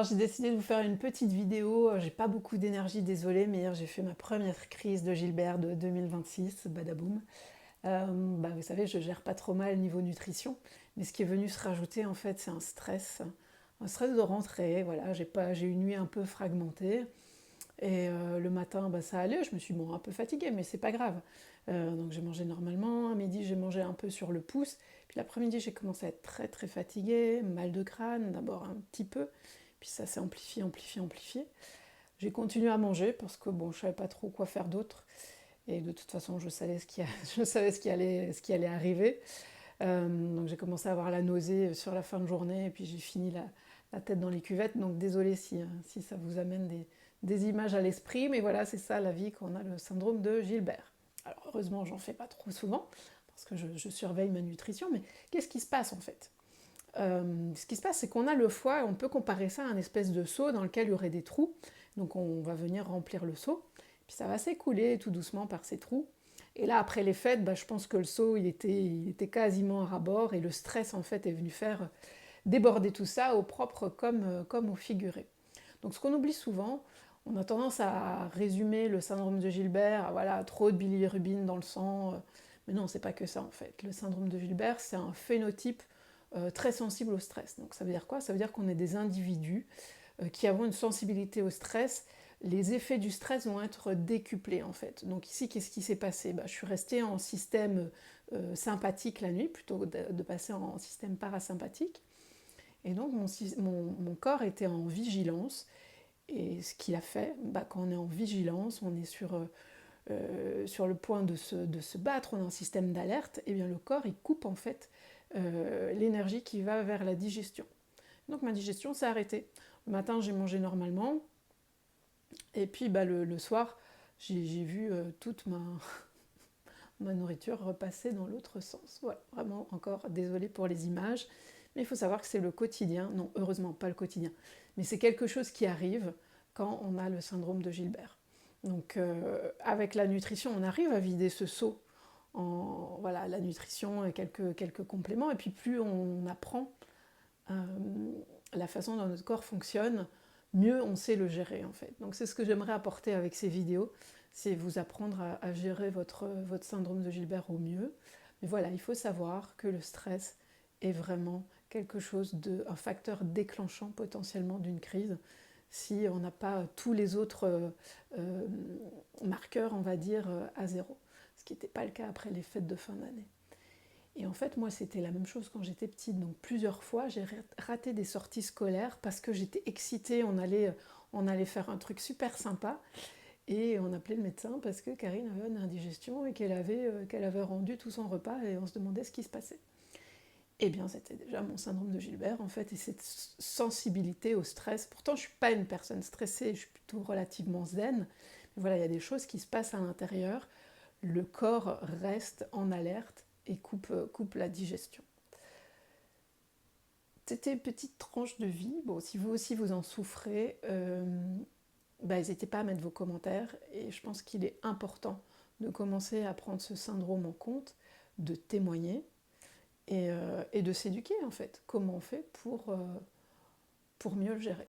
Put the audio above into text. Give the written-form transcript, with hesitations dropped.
Alors j'ai décidé de vous faire une petite vidéo, j'ai pas beaucoup d'énergie, désolée, mais hier j'ai fait ma première crise de Gilbert de 2026, badaboum. Vous savez, je gère pas trop mal niveau nutrition, mais ce qui est venu se rajouter en fait, c'est un stress de rentrée, voilà, j'ai eu une nuit un peu fragmentée, et le matin, ça allait, je me suis bon, un peu fatiguée, mais c'est pas grave. Donc j'ai mangé normalement, à midi j'ai mangé un peu sur le pouce, puis l'après-midi j'ai commencé à être très très fatiguée, mal de crâne d'abord un petit peu, puis ça s'est amplifié, amplifié, amplifié. J'ai continué à manger parce que bon, je savais pas trop quoi faire d'autre, et de toute façon je savais je savais ce qui allait arriver. Donc j'ai commencé à avoir la nausée sur la fin de journée, et puis j'ai fini la tête dans les cuvettes. Donc désolé si ça vous amène des images à l'esprit, mais voilà, c'est ça la vie quand on a le syndrome de Gilbert. Alors heureusement, j'en fais pas trop souvent, parce que je surveille ma nutrition, mais qu'est-ce qui se passe en fait? Ce qui se passe, c'est qu'on a le foie, et on peut comparer ça à un espèce de seau dans lequel il y aurait des trous. Donc on va venir remplir le seau, puis ça va s'écouler tout doucement par ces trous. Et là, après les fêtes, je pense que le seau, il était quasiment à ras-bord, et le stress, en fait, est venu faire déborder tout ça, au propre comme au figuré. Donc ce qu'on oublie souvent, on a tendance à résumer le syndrome de Gilbert à voilà, trop de bilirubine dans le sang. Mais non, c'est pas que ça, en fait. Le syndrome de Gilbert, c'est un phénotype très sensible au stress. Donc ça veut dire quoi? Ça veut dire qu'on est des individus qui avons une sensibilité au stress. Les effets du stress vont être décuplés en fait. Donc ici, qu'est-ce qui s'est passé? Je suis restée en système sympathique la nuit plutôt que de passer en système parasympathique. Et donc mon corps était en vigilance. Et ce qu'il a fait, quand on est en vigilance, on est sur le point de se battre, on est en système d'alerte, et bien le corps il coupe en fait l'énergie qui va vers la digestion. Donc ma digestion s'est arrêtée. Le matin j'ai mangé normalement, et puis le soir j'ai vu toute ma nourriture repasser dans l'autre sens. Voilà, vraiment encore désolée pour les images, mais il faut savoir que c'est le quotidien, non heureusement pas le quotidien, mais c'est quelque chose qui arrive quand on a le syndrome de Gilbert. Donc avec la nutrition, on arrive à vider ce seau en voilà, la nutrition et quelques compléments, et puis plus on apprend euh, la façon dont notre corps fonctionne, mieux on sait le gérer en fait. Donc c'est ce que j'aimerais apporter avec ces vidéos, c'est vous apprendre à gérer votre syndrome de Gilbert au mieux. Mais voilà, il faut savoir que le stress est vraiment quelque chose un facteur déclenchant potentiellement d'une crise si on n'a pas tous les autres euh, marqueurs, on va dire, à zéro. Ce qui n'était pas le cas après les fêtes de fin d'année. Et en fait, moi, c'était la même chose quand j'étais petite. Donc plusieurs fois, j'ai raté des sorties scolaires parce que j'étais excitée. On allait faire un truc super sympa. Et on appelait le médecin parce que Karine avait une indigestion et qu'elle avait rendu tout son repas, et on se demandait ce qui se passait. Eh bien, c'était déjà mon syndrome de Gilbert, en fait, et cette sensibilité au stress. Pourtant, je ne suis pas une personne stressée, je suis plutôt relativement zen. Mais voilà, il y a des choses qui se passent à l'intérieur. Le corps reste en alerte et coupe la digestion. C'était une petite tranche de vie. Bon, si vous aussi vous en souffrez, n'hésitez pas à mettre vos commentaires. Et je pense qu'il est important de commencer à prendre ce syndrome en compte, de témoigner et de s'éduquer en fait. Comment on fait pour mieux le gérer.